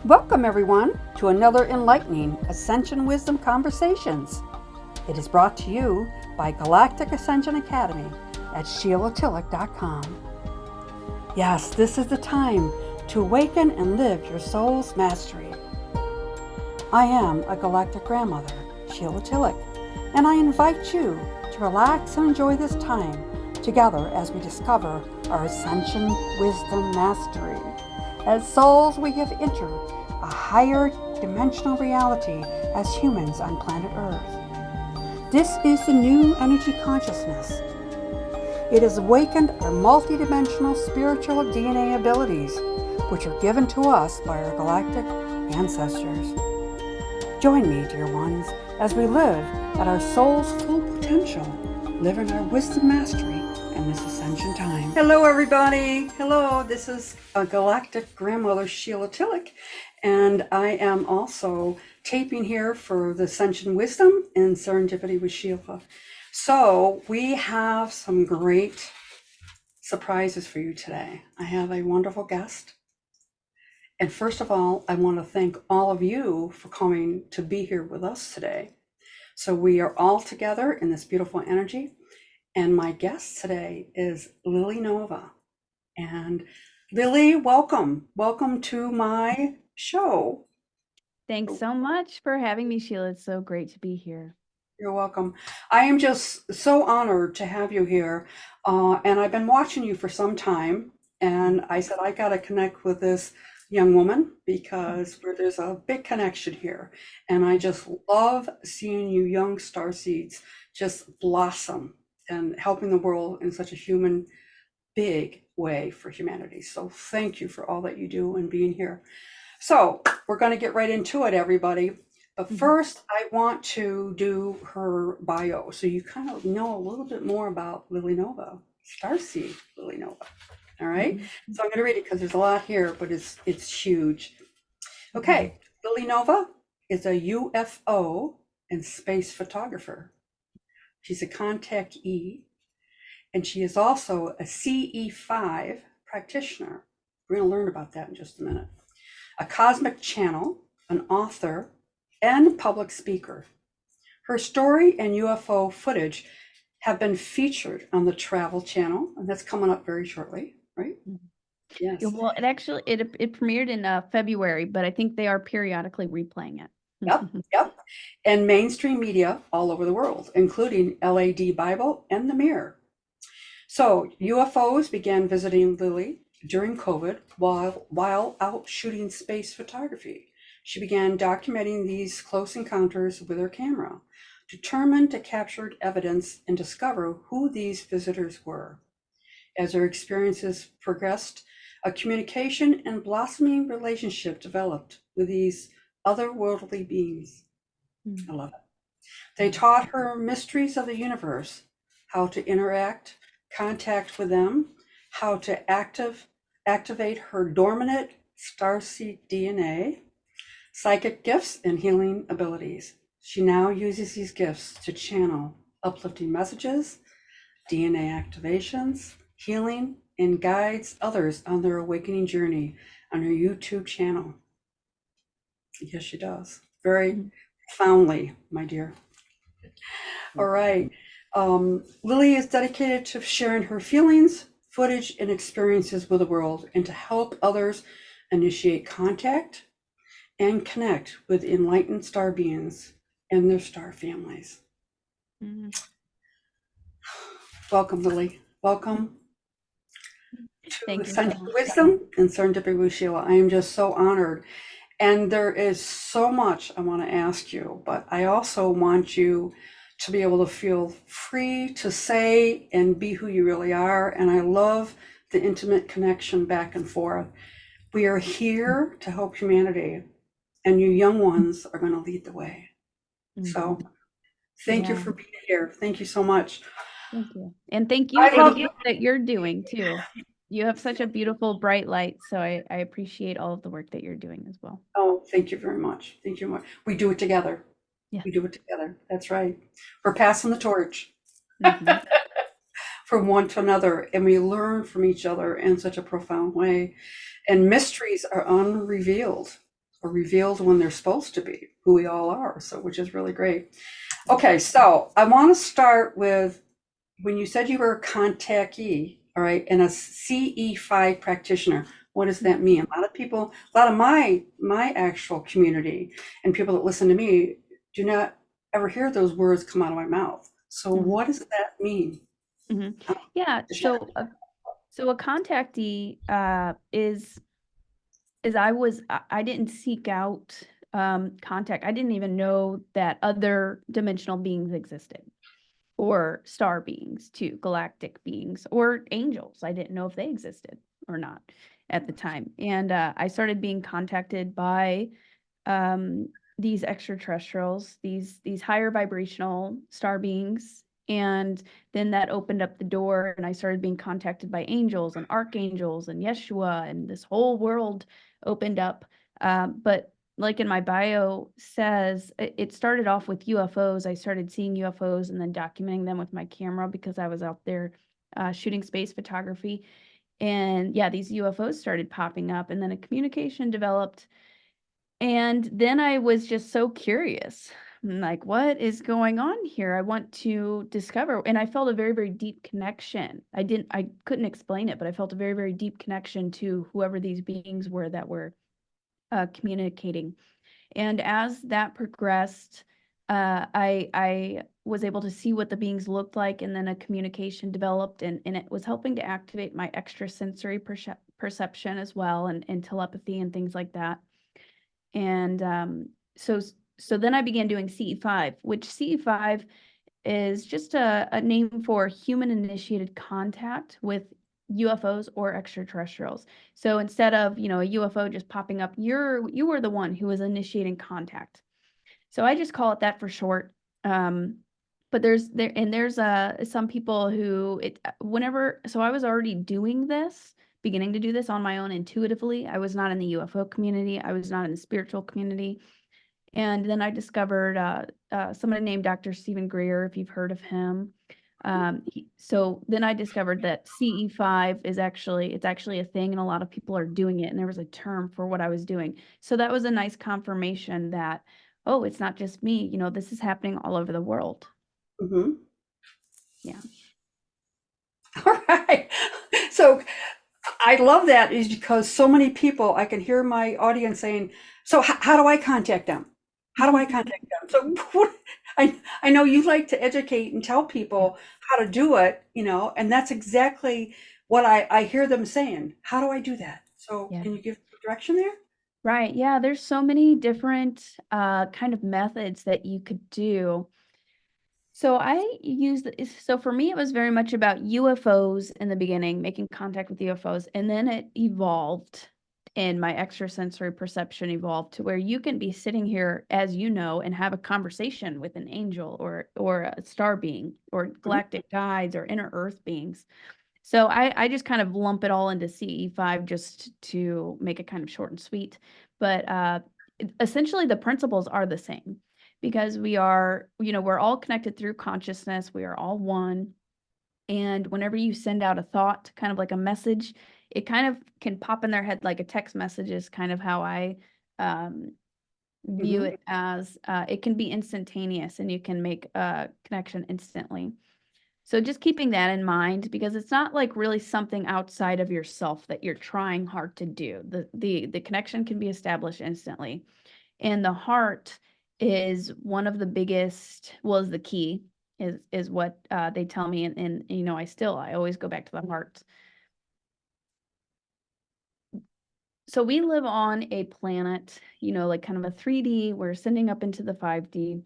Welcome, everyone, to another enlightening Ascension Wisdom Conversations. It is brought to you by Galactic Ascension Academy at SheilaTillich.com. Yes, this is the time to awaken and live your soul's mastery. I am a Galactic grandmother, Sheila Tillich, and I invite you to relax and enjoy this time together as we discover our Ascension Wisdom Mastery. As souls, we have entered a higher dimensional reality as humans on planet Earth. This is the new energy consciousness. It has awakened our multidimensional spiritual DNA abilities, which are given to us by our galactic ancestors. Join me, dear ones, as we live at our soul's full potential, live in our wisdom mastery in this ascension time. Hello, everybody. Hello, this is a Galactic grandmother, Sheila Tillich, and I am also taping here for the Ascension Wisdom and Serendipity with Sheila. So we have some great surprises for you today. I have a wonderful guest. And first of all, I want to thank all of you for coming to be here with us today. So we are all together in this beautiful energy. And my guest today is Lily Nova. And Lily, welcome. Welcome to my show. Thanks so much for having me, Sheila. It's so great to be here. You're welcome. I am just so honored to have you here. And I've been watching you for some time. And I said, I got to connect with this young woman because there's a big connection here. And I just love seeing you young starseeds just blossom and helping the world in such a human, big way for humanity. So thank you for all that you do and being here. So we're going to get right into it, everybody. But first, I want to do her bio so you kind of know a little bit more about Lily Nova, Starseed Lily Nova. All right. So I'm going to read it because there's a lot here, but it's huge. Okay. Lily Nova is a UFO and space photographer. She's a Contactee, and she is also a CE5 practitioner. We're going to learn about that in just a minute. A cosmic channel, an author, and public speaker. Her story and UFO footage have been featured on the Travel Channel, and that's coming up very shortly, right? Yes. Well, it premiered in February, but I think they are periodically replaying it. Yep. And mainstream media all over the world, including LAD Bible and The Mirror. So UFOs began visiting Lily during COVID while out shooting space photography. She began documenting these close encounters with her camera, determined to capture evidence and discover who these visitors were. As her experiences progressed, a communication and blossoming relationship developed with these otherworldly beings. I love it. They taught her mysteries of the universe, how to interact, contact with them, how to activate her dormant starseed DNA, psychic gifts, and healing abilities. She now uses these gifts to channel uplifting messages, DNA activations, healing, and guides others on their awakening journey on her YouTube channel. Yes, she does. Very profoundly, my dear. All right. Lily is dedicated to sharing her feelings, footage, and experiences with the world and to help others initiate contact and connect with enlightened star beings and their star families. Welcome, Lily. Welcome to Ascension Wisdom and Serendipity with Sheila. I am just so honored. And there is so much I want to ask you, but I also want you to be able to feel free to say and be who you really are. And I love the intimate connection back and forth. We are here to help humanity, and you young ones are going to lead the way. So thank you for being here. Thank you so much. Thank you. And thank you for the work that you're doing too. You have such a beautiful, bright light. So I appreciate all of the work that you're doing as well. Oh, thank you very much. Thank you much. We do it together. Yeah. We do it together. That's right. We're passing the torch from one to another, and we learn from each other in such a profound way. And mysteries are unrevealed are revealed when they're supposed to be, who we all are. So, which is really great. Okay, so I want to start with when you said you were a contactee, all right, and a CE5 practitioner. What does that mean? A lot of people, a lot of my actual community and people that listen to me do not ever hear those words come out of my mouth. So, what does that mean? Yeah. So a contactee is I didn't seek out contact. I didn't even know that other dimensional beings existed, or star beings too, galactic beings, or angels. I didn't know if they existed or not at the time. And I started being contacted by these extraterrestrials, these higher vibrational star beings. And then that opened up the door, and I started being contacted by angels and archangels and Yeshua, and this whole world opened up. But like in my bio says, it started off with UFOs. I started seeing UFOs and then documenting them with my camera because I was out there shooting space photography. And yeah, these UFOs started popping up, and then a communication developed. And then I was just so curious. I'm like, what is going on here? I want to discover. And I felt a very, very deep connection. I couldn't explain it, but I felt a very, very deep connection to whoever these beings were that were communicating. And as that progressed, I was able to see what the beings looked like, and then a communication developed, and it was helping to activate my extrasensory perception as well, and telepathy and things like that. And so then I began doing CE5, which CE5 is just a name for human initiated contact with UFOs or extraterrestrials. So instead of, a UFO just popping up, you were the one who was initiating contact. So I just call it that for short. But there's some people who so I was already beginning to do this on my own intuitively. I was not in the UFO community. I was not in the spiritual community. And then I discovered somebody named Dr. Stephen Greer, if you've heard of him. So then I discovered that CE5 it's actually a thing, and a lot of people are doing it, and there was a term for what I was doing. So that was a nice confirmation that, oh, it's not just me, this is happening all over the world. Mm-hmm. Yeah. All right. So I love that is because so many people, I can hear my audience saying, so how do I contact them? How do I contact them? So I know you like to educate and tell people how to do it, and that's exactly what I hear them saying. How do I do that? So can you give direction there? Right. Yeah. There's so many different kind of methods that you could do. So so for me, it was very much about UFOs in the beginning, making contact with UFOs, and then it evolved, and my extrasensory perception evolved to where you can be sitting here, as you know, and have a conversation with an angel or a star being or galactic guides or inner earth beings. So I just kind of lump it all into CE5 just to make it kind of short and sweet. But essentially the principles are the same, because we're all connected through consciousness. We are all one. And whenever you send out a thought, kind of like a message, it kind of can pop in their head like a text message is kind of how I view it as. It can be instantaneous, and you can make a connection instantly. So just keeping that in mind, because it's not like really something outside of yourself that you're trying hard to do. The connection can be established instantly. And the heart is one of the biggest, is the key, is what they tell me. And I always go back to the heart. So we live on a planet, like kind of a 3D, we're ascending up into the 5D.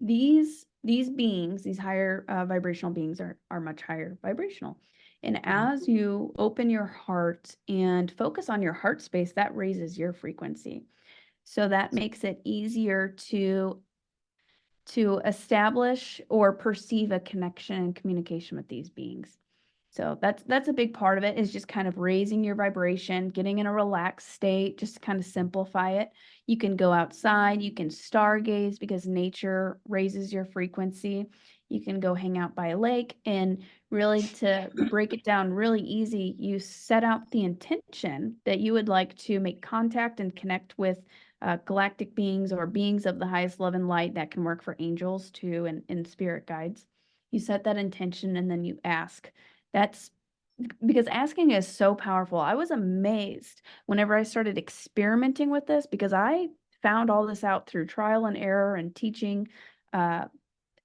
These beings, these higher vibrational beings are much higher vibrational. And as you open your heart and focus on your heart space, that raises your frequency. So that makes it easier to establish or perceive a connection and communication with these beings. So that's a big part of it, is just kind of raising your vibration, getting in a relaxed state, just to kind of simplify it. You can go outside, you can stargaze because nature raises your frequency. You can go hang out by a lake, and really, to break it down really easy, you set out the intention that you would like to make contact and connect with galactic beings or beings of the highest love and light. That can work for angels too, and spirit guides. You set that intention and then you ask. That's because asking is so powerful. I was amazed whenever I started experimenting with this, because I found all this out through trial and error and teaching uh,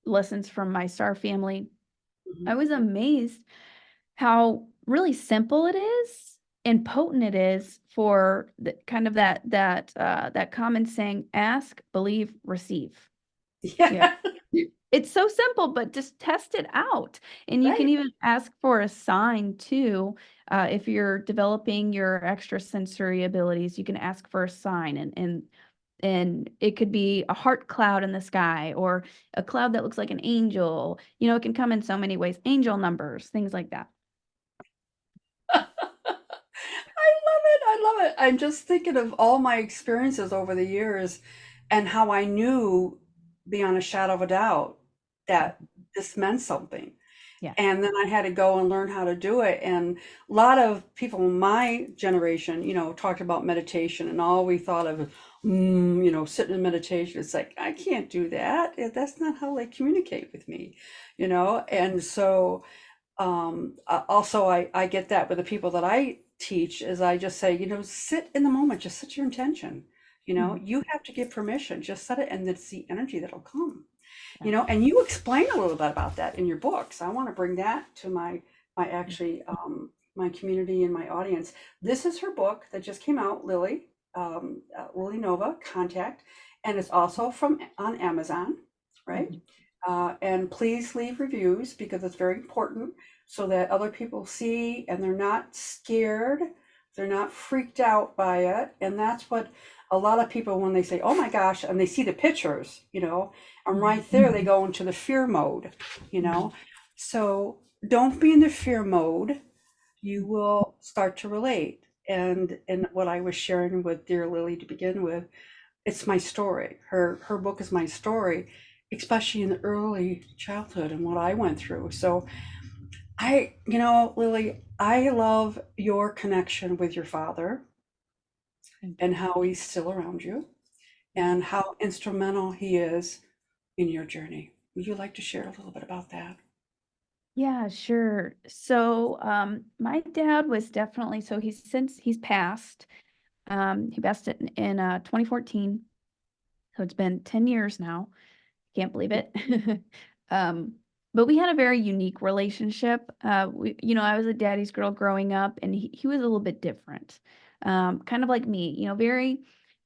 lessons from my star family. I was amazed how really simple it is and potent it is for the kind of that common saying: ask, believe, receive. Yeah. Yeah. It's so simple, but just test it out. And you can Right. even ask for a sign too. If you're developing your extrasensory abilities, you can ask for a sign, and it could be a heart cloud in the sky, or a cloud that looks like an angel. It can come in so many ways. Angel numbers, things like that. I love it. I'm just thinking of all my experiences over the years and how I knew beyond a shadow of a doubt that this meant something. Yeah. And then I had to go and learn how to do it. And a lot of people in my generation, talked about meditation, and all we thought of, sitting in meditation. It's like, I can't do that. That's not how they communicate with me. And so also I get that with the people that I teach, is I just say, sit in the moment, just set your intention. Mhm. You have to give permission, just set it, and it's the energy that'll come. Yeah. And you explain a little bit about that in your books. I want to bring that to my actually my community and my audience. This is her book that just came out, Lily Nova Contact, and it's also from on Amazon, right? Mhm. And please leave reviews, because it's very important, so that other people see and they're not scared, they're not freaked out by it. And that's what a lot of people, when they say, "Oh my gosh," and they see the pictures, and Mhm. right there they go into the fear mode, you Mhm. know. So don't be in the fear mode. You will start to relate. And what I was sharing with dear Lily to begin with, it's my story. Her book is my story, especially in the early childhood and what I went through. So Lily, I love your connection with your father Thank and you. how he's still around you Mhm. and how instrumental he is in your journey. Would you like to share a little bit about that? Yeah, sure. So, my dad was definitely, so he's passed. He passed it in 2014. So it's been 10 years now. Can't believe it. Um, but we had a very unique relationship. I was a daddy's girl growing up, and he was a little bit different. Kind of like me,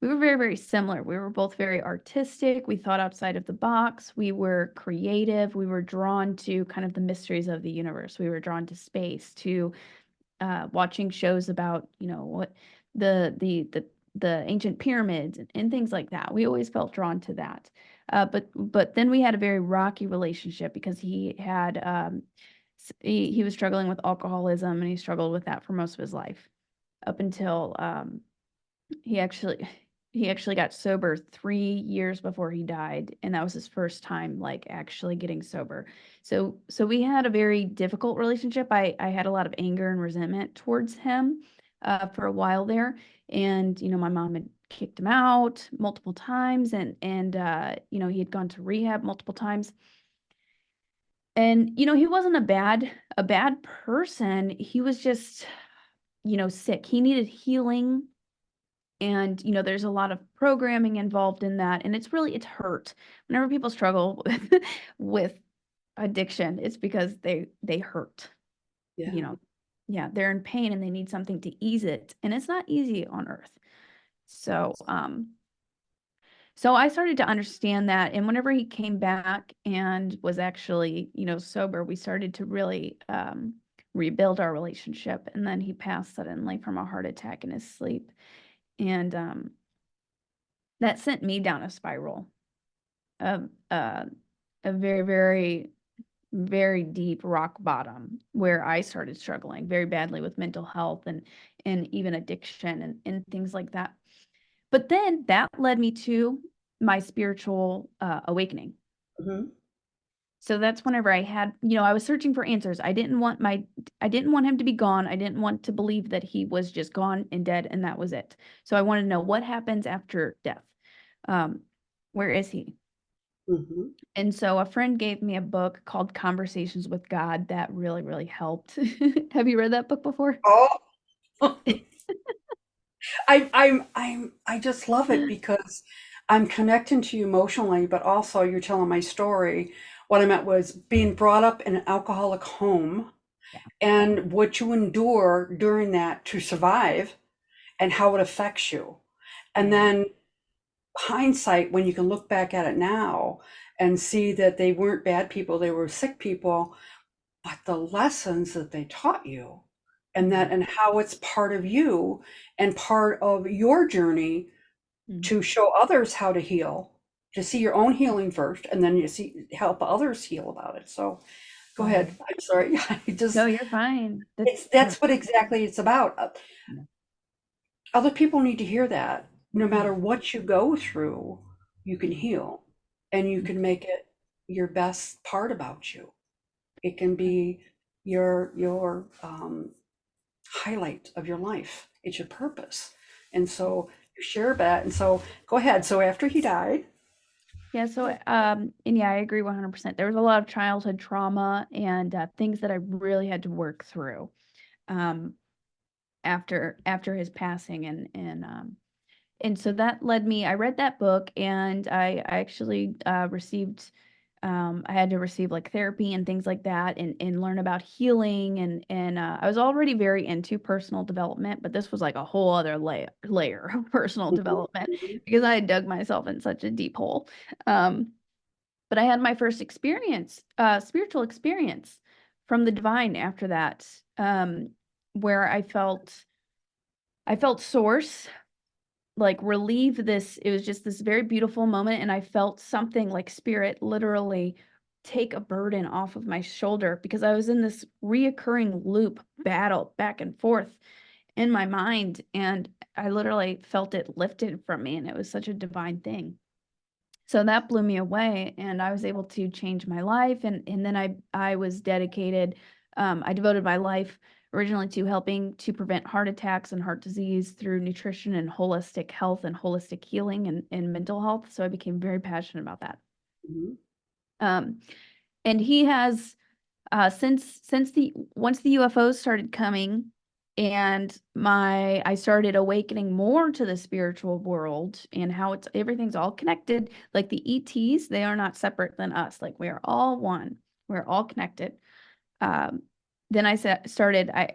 we were very, very similar. We were both very artistic. We thought outside of the box. We were creative. We were drawn to kind of the mysteries of the universe. We were drawn to space, to watching shows about, what the ancient pyramids and things like that. We always felt drawn to that. But then we had a very rocky relationship, because he was struggling with alcoholism, and he struggled with that for most of his life, up until he actually he actually got sober 3 years before he died, and that was his first time, like, actually getting sober. So we had a very difficult relationship. I had a lot of anger and resentment towards him for a while there, and my mom had kicked him out multiple times, and he had gone to rehab multiple times. And he wasn't a bad person. He was just sick. He needed healing, and there's a lot of programming involved in that, and it's hurt whenever people struggle with addiction. It's because they hurt, you Yeah. know yeah, they're in pain and they need something to ease it, and it's not easy on earth. So I started to understand that, and whenever he came back and was actually sober, we started to really rebuild our relationship. And then he passed suddenly from a heart attack in his sleep, and that sent me down a spiral of a very, very, very deep rock bottom, where I started struggling very badly with mental health, and even addiction, and things like that. But then that led me to my spiritual awakening. Hmm. So that's whenever I had, I was searching for answers. I didn't want him to be gone. I didn't want to believe that he was just gone and dead and that was it. So I wanted to know what happens after death. Um, where is he? Mm-hmm. And so a friend gave me a book called Conversations with God that really, really helped. Have you read that book before? Oh, I just love it because I'm connecting to you emotionally, but also you're telling my story. What I meant was being brought up in an alcoholic home Yeah. and what you endure during that to survive and how it affects you. And Yeah. then hindsight, when you can look back at it now and see that they weren't bad people, they were sick people, but the lessons that they taught you and Mhm. that and how it's part of you and part of your journey Mhm. to show others how to heal, to see your own healing first, and then you see help others heal about it. So go Right. ahead. I'm sorry. I just No, you're fine. that's what exactly it's about. Yeah. Other people need to hear that. No Yeah. matter what you go through, you can Mhm. heal and you can make it your best part about you. It can be your highlight of your life. It's your purpose. And so you share that. And so go ahead. So after he died, Yeah, so and yeah, I agree 100%. There was a lot of childhood trauma and things that I really had to work through um after his passing and so that led me. I read that book and I actually received I had to receive like therapy and things like that and learn about healing and I was already very into personal development, but this was like a whole other layer of personal development mhm, because I had dug myself in such a deep hole. Um, but I had my first experience, spiritual experience from the divine after that, where I felt source like relieve this. It was just this very beautiful moment, and I felt something like spirit literally take a burden off of my shoulder because I was in this reoccurring loop battle back and forth in my mind, and I literally felt it lifted from me, and it was such a divine thing. So that blew me away, and I was able to change my life, and then I was dedicated. I devoted my life originally to helping to prevent heart attacks and heart disease through nutrition and holistic health and holistic healing and mental health. So I became very passionate about that. mhm, Um, and he has since the once the UFOs started coming and my I started awakening more to the spiritual world and how it's everything's all connected, like the ETs, they are not separate than us. Like we are all one. We're all connected. Um, then I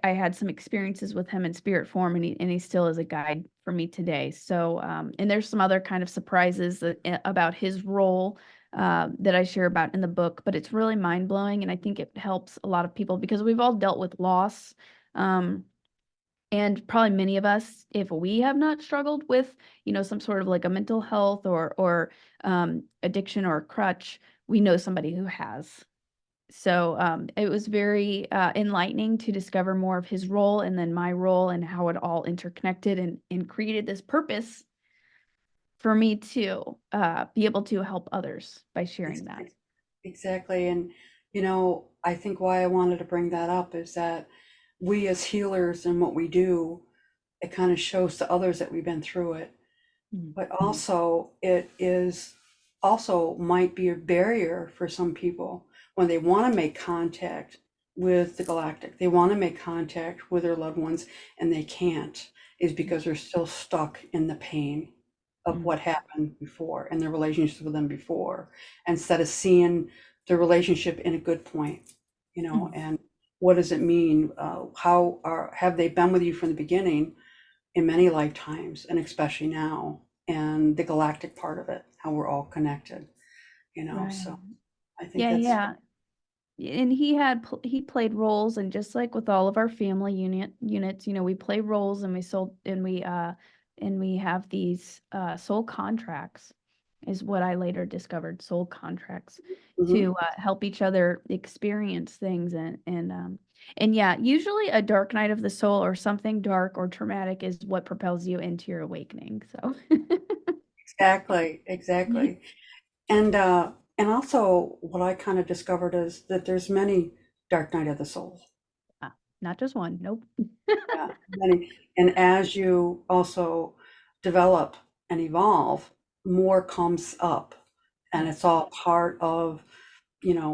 had some experiences with him in spirit form, and he still is a guide for me today. So, and there's some other kind of surprises about his role that I share about in the book, but it's really mind blowing, and I think it helps a lot of people because we've all dealt with loss. Um, and probably many of us, if we have not struggled with, some sort of like a mental health or addiction or a crutch, we know somebody who has. So it was very enlightening to discover more of his role and then my role and how it all interconnected and created this purpose for me to be able to help others by sharing that. exactly. And, I think why I wanted to bring that up is that we as healers and what we do, it kind of shows to others that we've been through it. Mm. But also, it is also might be a barrier for some people when they want to make contact with the galactic. They want to make contact with their loved ones and they can't, is because they're still stuck in the pain of Mm. what happened before and their relationships with them before, instead of seeing the relationship in a good point, Mm. and what does it mean? Have they been with you from the beginning? In many lifetimes, and especially now, and the galactic part of it, how we're all connected, Right. so I think Yeah, that's yeah. And he played roles, and just like with all of our family units, we play roles, and we have these soul contracts, is what I later discovered, soul contracts mhm, to help each other experience things and yeah, usually a dark night of the soul or something dark or traumatic is what propels you into your awakening. So exactly, exactly. And And also what I kind of discovered is that there's many dark night of the soul. Ah, not just one. Nope. Yeah, many. And as you also develop and evolve, more comes up. And Yeah. it's all part of,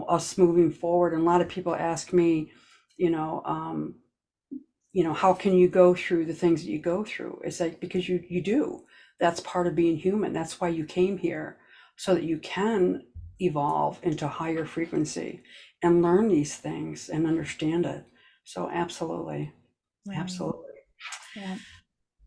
us moving forward. And a lot of people ask me, you know, um, how can you go through the things that you go through? It's like, because you do. That's part of being human. That's why you came here, so that you can evolve into higher frequency and learn these things and understand it. So absolutely. Right. Absolutely. Yeah.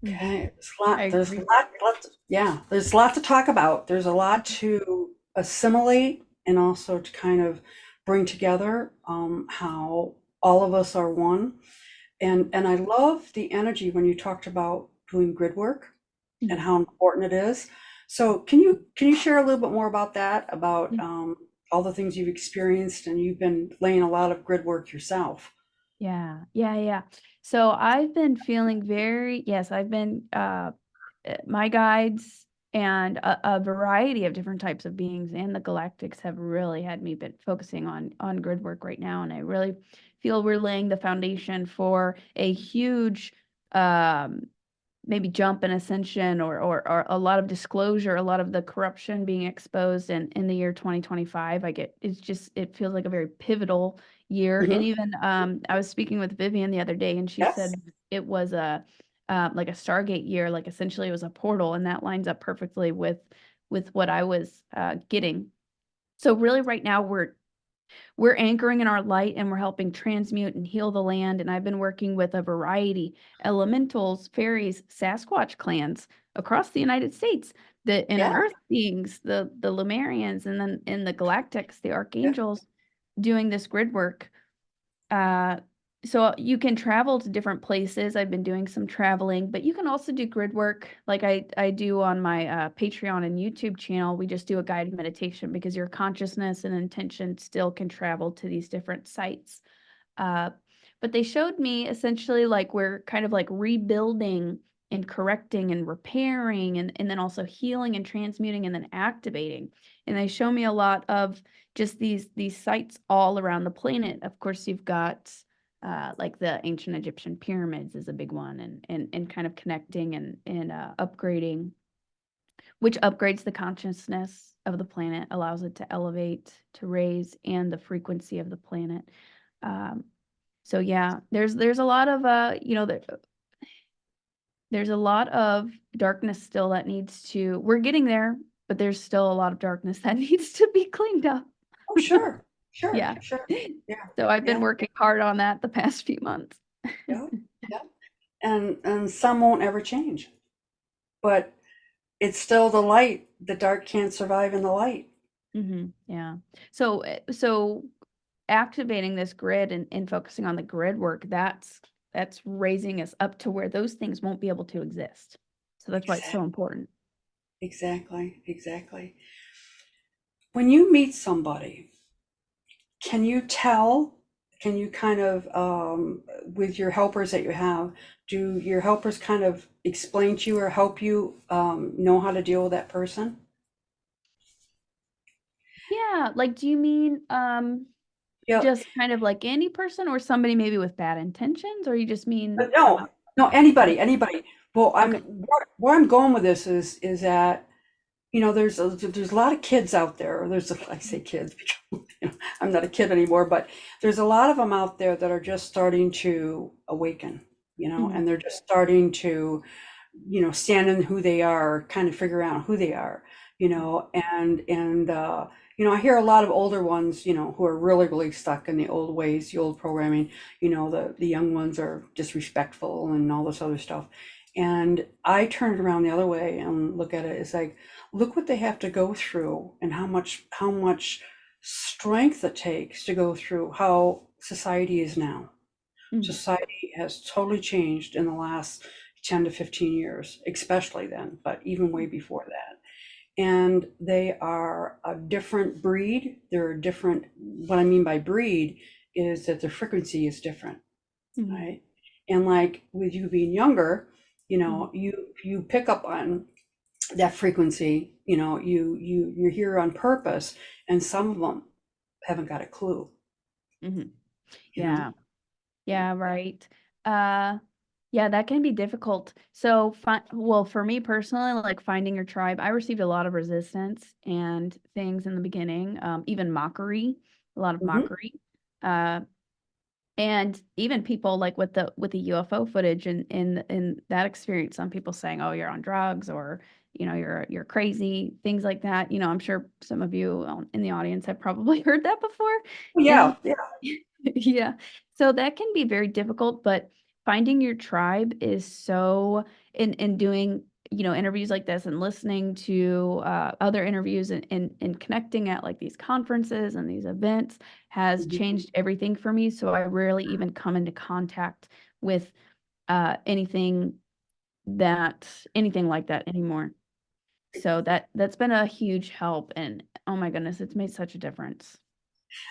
Mm, Okay. I There's a agree. lot, yeah, there's a lot to talk about. There's a lot Mhm. to assimilate and also to kind of bring together, how all of us are one. And I love the energy when you talked about doing grid work and Mhm. how important it is. So can you share a little bit more about that, about all the things you've experienced, and you've been laying a lot of grid work yourself? Yeah, yeah, yeah. So I've been feeling yes, I've been my guides and a variety of different types of beings and the galactics have really had me been focusing on grid work right now, and I really feel we're laying the foundation for a huge um maybe jump in ascension or a lot of disclosure, a lot of the corruption being exposed in the year 2025. It feels like a very pivotal year. And Hmm. even I was speaking with Vivian the other day, and she Yes. said it was a like a Stargate year, like essentially it was a portal, and that lines up perfectly with what I was getting. So really right now we're anchoring in our light and we're helping transmute and heal the land. And I've been working with a variety elementals, fairies, Sasquatch clans across the United States, the inner Yeah. earth beings, the Lumerians, and then in the galactics, the Yeah. archangels doing this grid work. Uh, so you can travel to different places. I've been doing some traveling, but you can also do grid work like I do on my Patreon and YouTube channel. We just do a guided meditation because your consciousness and intention still can travel to these different sites. Uh, but they showed me essentially like we're kind of like rebuilding and correcting and repairing and then also healing and transmuting and then activating. And they show me a lot of just these sites all around the planet. Of course, you've got like the ancient Egyptian pyramids is a big one, and kind of connecting and upgrading, which upgrades the consciousness of the planet, allows it to elevate, to raise, and the frequency of the planet. Um, so yeah, there's a lot of there's a lot of darkness still that needs to we're getting there, but there's still a lot of darkness that needs to be cleaned up. Oh, sure. Sure. Yeah. Sure. Yeah. So I've been Yeah. working hard on that the past few months. Yeah. Yeah. And some won't ever change, but it's still the light. The dark can't survive in the light. Yeah. So activating this grid and focusing on the grid work, that's raising us up to where those things won't be able to exist. So that's why it's so Exactly. important. Exactly. Exactly. When you meet somebody, can you tell? Can you kind of, with your helpers that you have, do your helpers kind of explain to you or help you know how to deal with that person? Yeah, like do you mean Yeah. just kind of like any person or somebody maybe with bad intentions, or you just mean But no, no, okay. anybody, anybody. Well, Okay. where I'm going with this is that, there's a lot of kids out there. Or I say kids because I'm not a kid anymore, but there's a lot of them out there that are just starting to awaken, Mhm. and they're just starting to, stand in who they are, kind of figure out who they are, and I hear a lot of older ones, who are really, really stuck in the old ways, the old programming, the young ones are disrespectful and all this other stuff. And I turn it around the other way and look at it. It's like, look what they have to go through and how much strength it takes to go through how society is now. Mhm. Society has totally changed in the last 10 to 15 years, especially then, but even way before that. And they are a different breed. They're a different, what I mean by breed is that their frequency is different, Mhm. right? And like with you being younger, Mhm. you pick up on that frequency, you're here on purpose, and some of them haven't got a clue, Hmm. you know. Yeah. Yeah, right. Uh, yeah, that can be difficult. So, well, for me personally, like finding your tribe, I received a lot of resistance and things in the beginning, even mockery, a lot of Hmm. mockery. Uh, and even people like with the UFO footage and in that experience, some people saying, "Oh, you're on drugs," or you're crazy, things like that. I'm sure some of you in the audience have probably heard that before. And Yeah, yeah. yeah, so that can be very difficult, but finding your tribe is so in doing interviews like this and listening to other interviews and connecting at like these conferences and these events has Mhm. changed everything for me. So I rarely even come into contact with anything anything like that anymore. So that's been a huge help, and oh my goodness, it's made such a difference.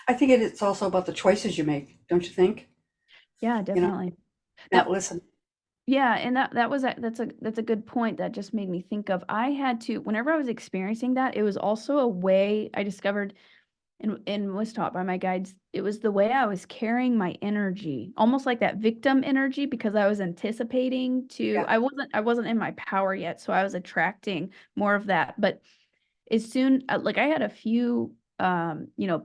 I think it's also about the choices you make, don't you think? Yeah, You know, definitely. not That listen. Yeah, and that's a good point that just made me think of I had to whenever I was experiencing that, it was also a way I discovered and was taught by my guides. It was the way I was carrying my energy, almost like that victim energy because I was anticipating to Yeah. I wasn't in my power yet, so I was attracting more of that. But as soon like I had a few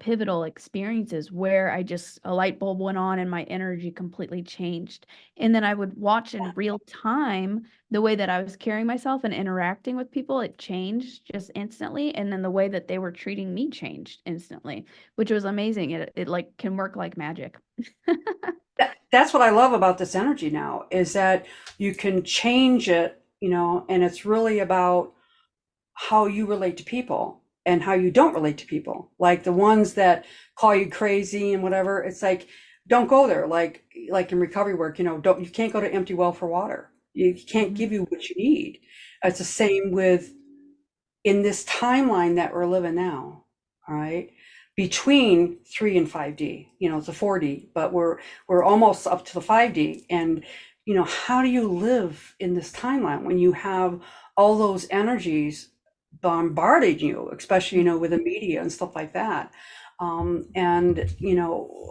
pivotal experiences where I just a light bulb went on and my energy completely changed. And then I would watch in real time the way that I was carrying myself and interacting with people, it changed just instantly. And then the way that they were treating me changed instantly, which was amazing. It like can work like magic. That's what I love about this energy now is that you can change it, and it's really about how you relate to people and how you don't relate to people. Like the ones that call you crazy and whatever, it's like don't go there. Like in recovery work, don't you can't go to empty well for water. You can't Mhm. give you what you need. It's the same with in this timeline that we're living now, all right? Between 3 and 5D, it's a 4D, but we're almost up to the 5D. And how do you live in this timeline when you have all those energies bombarding you, especially with the media and stuff like that? And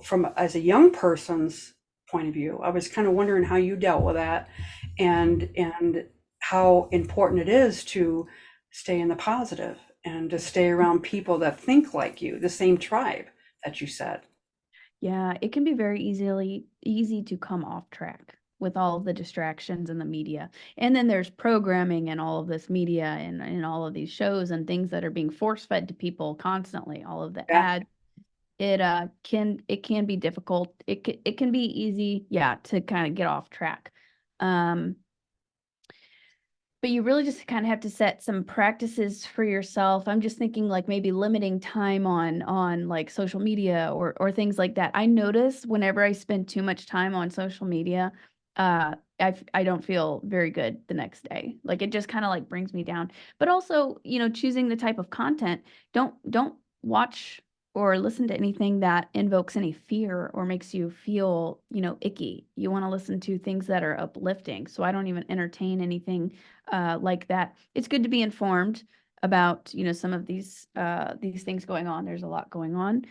from as a young person's point of view, I was kind of wondering how you dealt with that, and how important it is to stay in the positive and to stay around people that think like you, the same tribe that you said. Yeah, it can be very easy to come off track with all of the distractions and the media. And then there's programming and all of this media and all of these shows and things that are being force fed to people constantly, all of the Yeah. ads. It can be difficult. It can be easy, yeah, to kind of get off track. Um, but you really just kind of have to set some practices for yourself. I'm just thinking like maybe limiting time on like social media or things like that. I notice whenever I spend too much time on social media, I don't feel very good the next day. Like it just kind of like brings me down. But also, choosing the type of content. Don't watch or listen to anything that invokes any fear or makes you feel, icky. You want to listen to things that are uplifting. So I don't even entertain anything like that. It's good to be informed about, some of these things going on. There's a lot going on.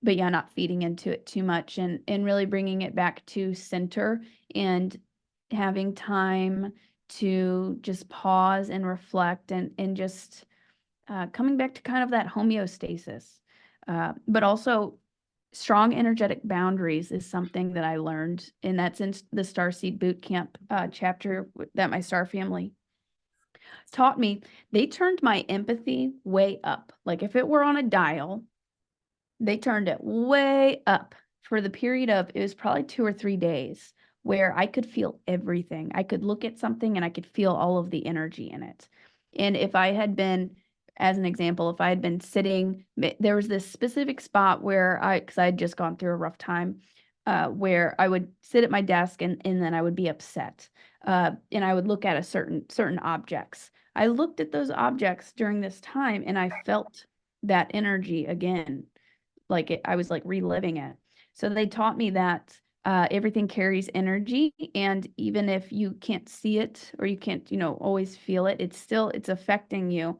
But yeah, not feeding into it too much and really bringing it back to center and having time to just pause and reflect and just coming back to kind of that homeostasis. But also strong energetic boundaries is something that I learned, and that's in the Starseed Boot Camp chapter that my star family taught me. They turned my empathy way up. Like if it were on a dial, they turned it way up for the period of, it was probably 2 or 3 days where I could feel everything. I could look at something and I could feel all of the energy in it. And if I had been, as an example, if I had been sitting, there was this specific spot because I had just gone through a rough time, where I would sit at my desk and then I would be upset. And I would look at certain objects. I looked at those objects during this time and I felt that energy again, I was like reliving it. So they taught me that Everything carries energy, and even if you can't see it or you can't, always feel it, it's affecting you.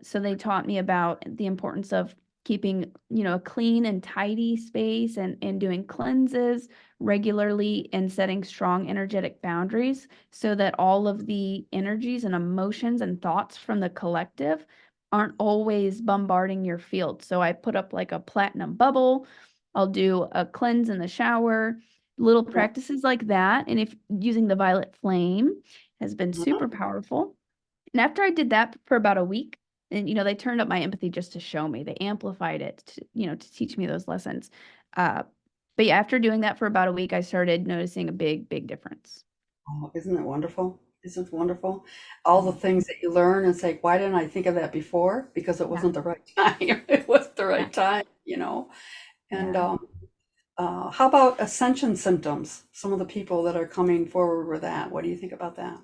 So they taught me about the importance of keeping, a clean and tidy space, and doing cleanses regularly, and setting strong energetic boundaries so that all of the energies and emotions and thoughts from the collective aren't always bombarding your field. So I put up like a platinum bubble. I'll do a cleanse in the shower, little Yeah. practices like that. And if using the violet flame has been Mhm. super powerful. And after I did that for about a week, and they turned up my empathy just to show me. They amplified it to teach me those lessons. Uh, but yeah, after doing that for about a week, I started noticing a big, big difference. Oh, isn't it wonderful? Isn't it wonderful? All the Yeah. things that you learn and say, why didn't I think of that before? Because it Yeah. wasn't the right time. It wasn't the Yeah. right time, you know? And Yeah. how about ascension symptoms? Some of the people that are coming forward with that. What do you think about that?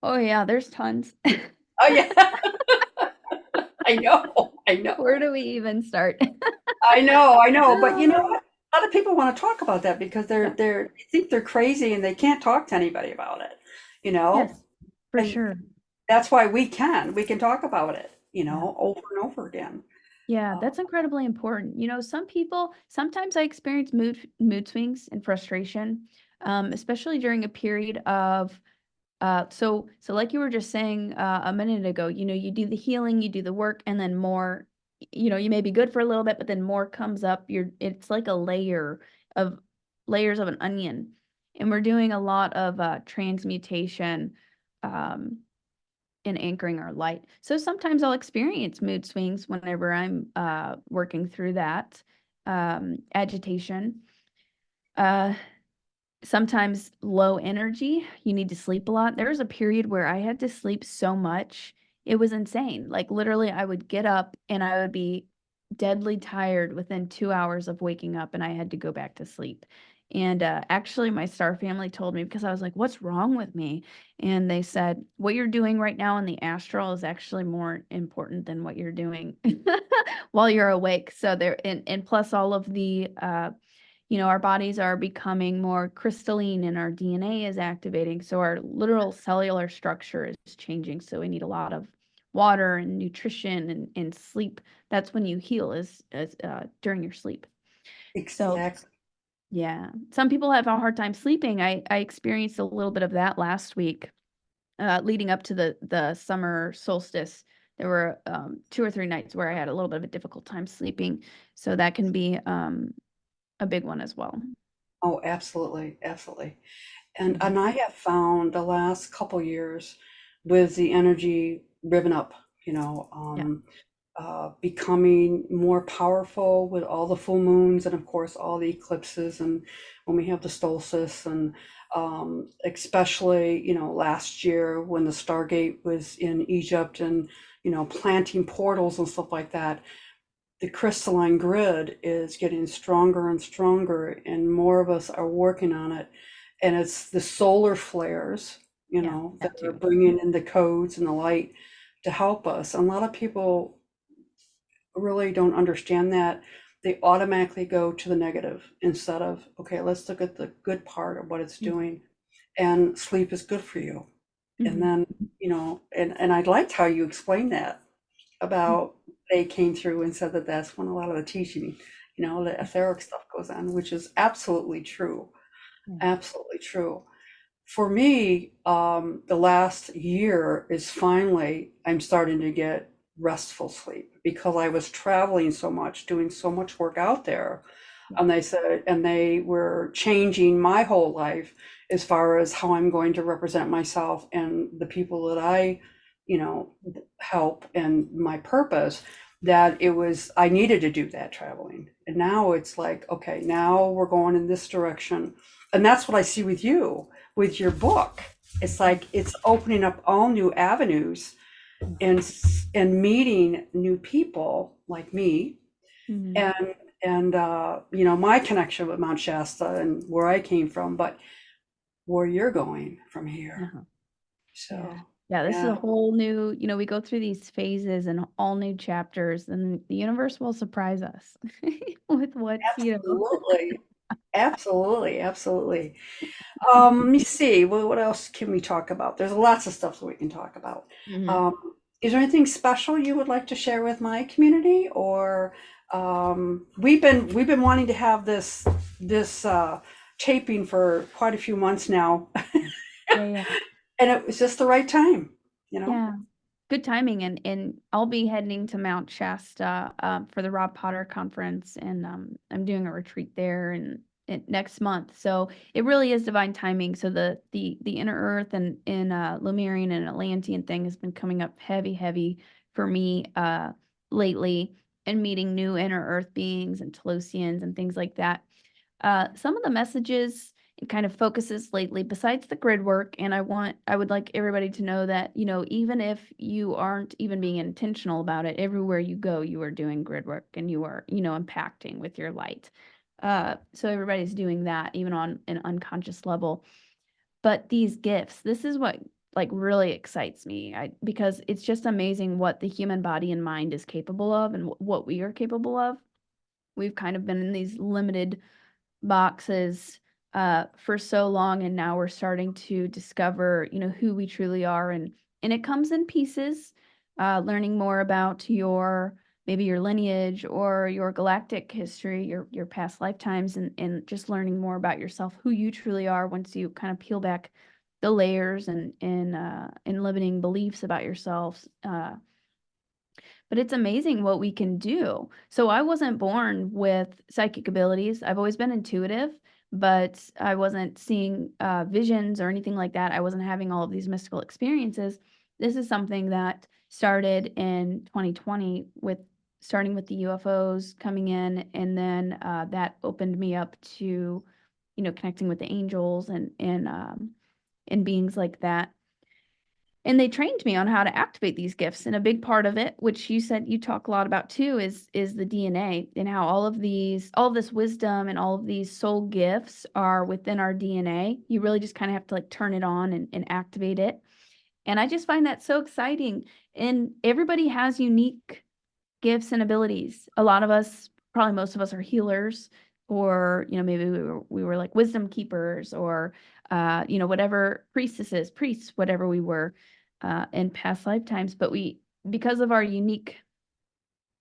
Oh yeah, there's tons. Oh, yeah. I know. I Where know. do we even start? I know. I know. But you know Uh, what? A lot of people want to talk about that because yeah. they think they're crazy and they can't talk to anybody about it, you know? Yes, for And sure. that's why we can talk about it, Yeah. over and over again. Yeah, Uh, that's incredibly important. Some people, sometimes I experience mood swings and frustration, especially during a period of so like you were just saying a minute ago, you do the healing, you do the work, and then more, you may be good for a little bit, but then more comes up. It's like a of layers of an onion, and we're doing a lot of transmutation, um, and anchoring our light. So sometimes I'll experience mood swings whenever I'm working through that agitation. Uh, Sometimes low energy, you need to sleep a lot. There was a period where I had to sleep so much, it was insane. Like literally, I would get up and I would be deadly tired within 2 hours of waking up, and I had to go back to sleep. And actually, my star family told me, because I was like, "What's wrong with me?" And they said, "What you're doing right now in the astral is actually more important than what you're doing while you're awake." So there, and plus all of the our bodies are becoming more crystalline and our DNA is activating. So our literal cellular structure is changing. So we need a lot of water and nutrition and sleep. That's when you heal is during your sleep. So exactly. yeah, some people have a hard time sleeping. I experienced a little bit of that last week, leading up to the summer solstice. There were 2 or 3 nights where I had a little bit of a difficult time sleeping. So that can be a big one as well. Oh, absolutely, absolutely. And Mhm. and I have found the last couple years with the energy ribbon up, Yeah. becoming more powerful with all the full moons and of course all the eclipses and when we have the solstice and especially last year when the Stargate was in Egypt and planting portals and stuff like that, the crystalline grid is getting stronger and stronger and more of us are working on it, and it's the solar flares Yeah, that that are too. bringing in the codes and the light to help us. And a lot of people really don't understand that. They automatically go to the negative instead of, okay, let's look at the good part of what it's Mhm. doing. And sleep is good for you. And Mhm. then, and I liked how you explained that Mhm. about they came through and said that that's when a lot of the teaching, the etheric stuff goes on, which is absolutely true. Yeah. Absolutely true. For me, the last year is finally I'm starting to get restful sleep because I was traveling so much, doing so much work out there. Yeah. And they were changing my whole life as far as how I'm going to represent myself and the people that I, you know, help and my purpose, that I needed to do that traveling. And now it's like, okay, now we're going in this direction. And that's what I see with you, with your book. It's like it's opening up all new avenues and meeting new people like me, Mhm. and my connection with Mount Shasta and where I came from, but where you're going from here. Uh-huh. Yeah. So Yeah, this is a yeah, whole new, we go through these phases and all new chapters, and the universe will surprise us with what, absolutely. Absolutely, absolutely. Let me see. Well, what else can we talk about? There's lots of stuff that we can talk about. Mhm. Um, is there anything special you would like to share with my community? Or we've been wanting to have this taping for quite a few months now, Yeah, yeah, and it was just the right time, you know? yeah. Good timing, and I'll be heading to Mount Shasta for the Rob Potter conference, and I'm doing a retreat there in next month. So it really is divine timing. So the inner Earth and Lemurian and Atlantean thing has been coming up heavy, heavy for me lately, and meeting new inner Earth beings and Telosians and things like that. Some of the messages it kind of focuses lately, besides the grid work, and I would like everybody to know that, even if you aren't even being intentional about it, everywhere you go, you are doing grid work and you are, impacting with your light. So everybody's doing that, even on an unconscious level. But these gifts, this is what like really excites me. Because it's just amazing what the human body and mind is capable of and what we are capable of. We've kind of been in these limited boxes for so long, and now we're starting to discover, who we truly are, and it comes in pieces. Learning more about your maybe your lineage or your galactic history, your past lifetimes, and just learning more about yourself, who you truly are once you kind of peel back the layers and limiting beliefs about yourselves. But it's amazing what we can do. So I wasn't born with psychic abilities. I've always been intuitive, but I wasn't seeing visions or anything like that. I wasn't having all of these mystical experiences. This is something that started in 2020 with starting with the UFOs coming in, and then that opened me up to, connecting with the angels and beings like that, and they trained me on how to activate these gifts. And a big part of it, which you said you talk a lot about too, is the DNA, and how all of this wisdom and all of these soul gifts are within our DNA. You really just kind of have to like turn it on and activate it. And I just find that so exciting. And everybody has unique gifts and abilities. A lot of us, probably most of us, are healers, or maybe we were like wisdom keepers, or whatever, priestesses, priests, whatever we were in past lifetimes. But because of our unique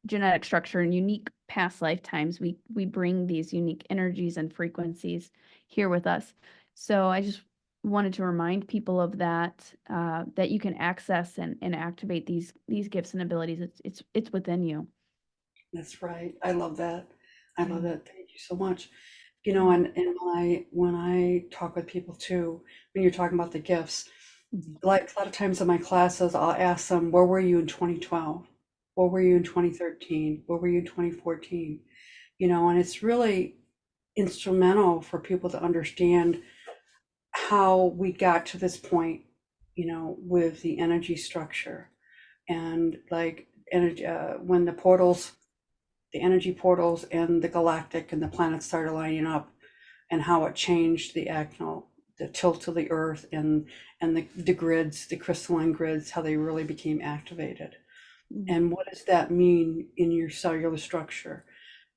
genetic structure and unique past lifetimes, we bring these unique energies and frequencies here with us. So I just wanted to remind people of that, that you can access and activate these gifts and abilities. It's within you. That's right. I love that. I love Yeah. that. Thank you so much. You know, Yeah. and when I talk with people too, when you're talking about the gifts, Mhm. like a lot of times in my classes, I'll ask them, where were you in 2012? Where were you in 2013? Where were you in 2014? You know, and it's really instrumental for people to understand how we got to this point, you know, with the energy structure and like energy, when the energy portals and the galactic and the planets started lining up, and how it changed the tilt of the earth and the grids, the crystalline grids, how they really became activated. Mhm. And what does that mean in your cellular structure?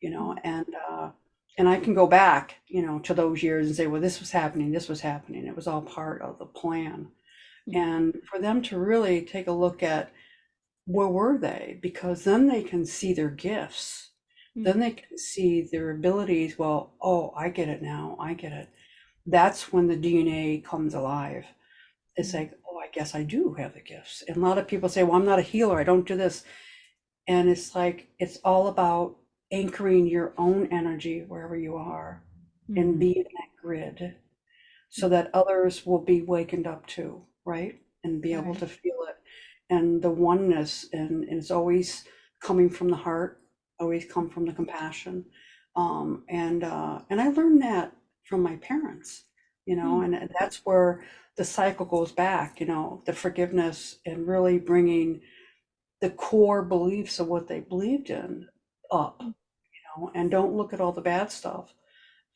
You know, Mhm. and I can go back, you know, to those years and say, well, this was happening, this was happening. It was all part of the plan. Mhm. And for them to really take a look at where were they, because then they can see their gifts, then Mhm. they can see their abilities. Well, oh, I get it now, I get it. That's when the DNA comes alive. It's Mhm. like, oh, I guess I do have the gifts. And a lot of people say, well, I'm not a healer, I don't do this. And it's like, it's all about anchoring your own energy wherever you are and Mhm. be in that grid so that others will be wakened up to, right? And be able Right. to feel it. And the oneness, and it's always coming from the heart, always come from the compassion. And I learned that from my parents, you know, Mhm. and that's where the cycle goes back, you know, the forgiveness and really bringing the core beliefs of what they believed in up, you know, and don't look at all the bad stuff.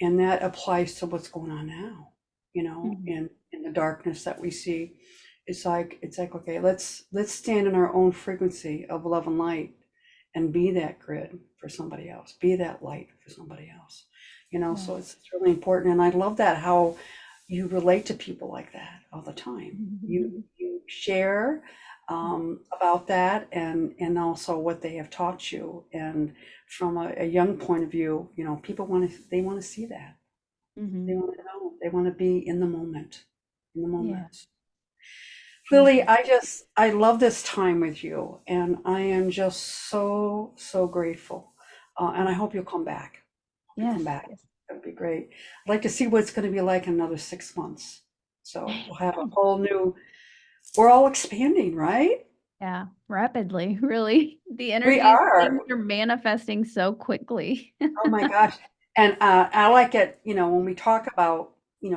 And that applies to what's going on now, you know, Mhm. in the darkness that we see. It's like, okay, let's stand in our own frequency of love and light and be that grid for somebody else, be that light for somebody else, So Yeah. it's really important. And I love that how you relate to people like that all the time. You share about that and also what they have taught you. And from a young point of view, people they want to see that. They Hmm. want to know. They want to be in the moment. In the Yeah. moment. Thank Lily, you. I love this time with you, and I am just so, so grateful. And I hope you'll come back. Hope you come Yes. back. Yes. That would be great. I'd like to see what it's going to be like in another 6 months. So we'll have a whole new, we're all expanding, right? Yeah, rapidly, really. The We energies, are. things are manifesting so quickly. Oh my gosh. And I like it, when we talk about,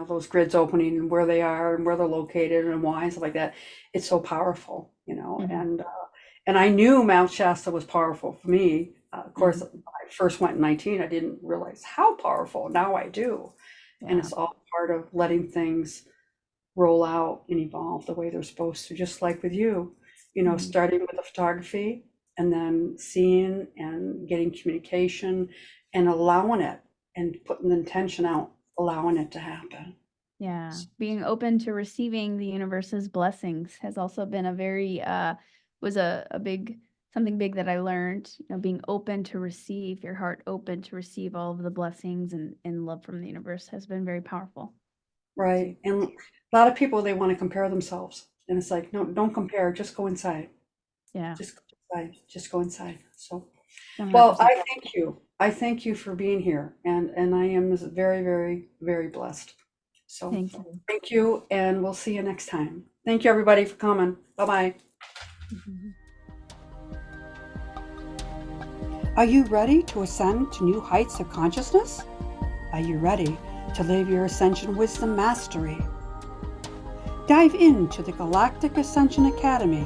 those grids opening and where they are and where they're located and why and stuff like that, it's so powerful, Mhm, and I knew Mount Shasta was powerful for me. Of course, mhm. when I first went in 19, I didn't realize how powerful. Now I do. And Yeah. it's all part of letting things roll out and evolve the way they're supposed to, just like with you, Mhm. starting with the photography and then seeing and getting communication and allowing it and putting the intention out, allowing it to happen. Yeah. Being open to receiving the universe's blessings has also been a very was a big something big that I learned, being open to receive, your heart open to receive all of the blessings and love from the universe has been very powerful. Right. And a lot of people, they want to compare themselves. And it's like, no, don't compare, just go inside. Yeah. Just go inside. Just go inside. So, well, 100%. I thank you. I thank you for being here. And I am very, very, very blessed. So Thank you. thank you, and we'll see you next time. Thank you, everybody, for coming. Bye-bye. Mhm. Are you ready to ascend to new heights of consciousness? Are you ready to live your Ascension Wisdom Mastery? Dive into the Galactic Ascension Academy,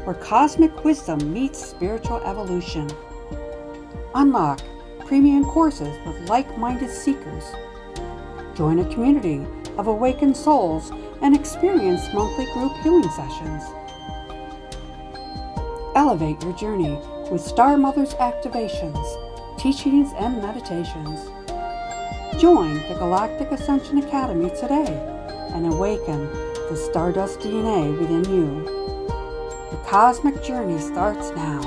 where cosmic wisdom meets spiritual evolution. Unlock premium courses with like-minded seekers. Join a community of awakened souls and experience monthly group healing sessions. Elevate your journey with Star Mother's activations, teachings, and meditations. Join the Galactic Ascension Academy today and awaken the Stardust DNA within you. The cosmic journey starts now.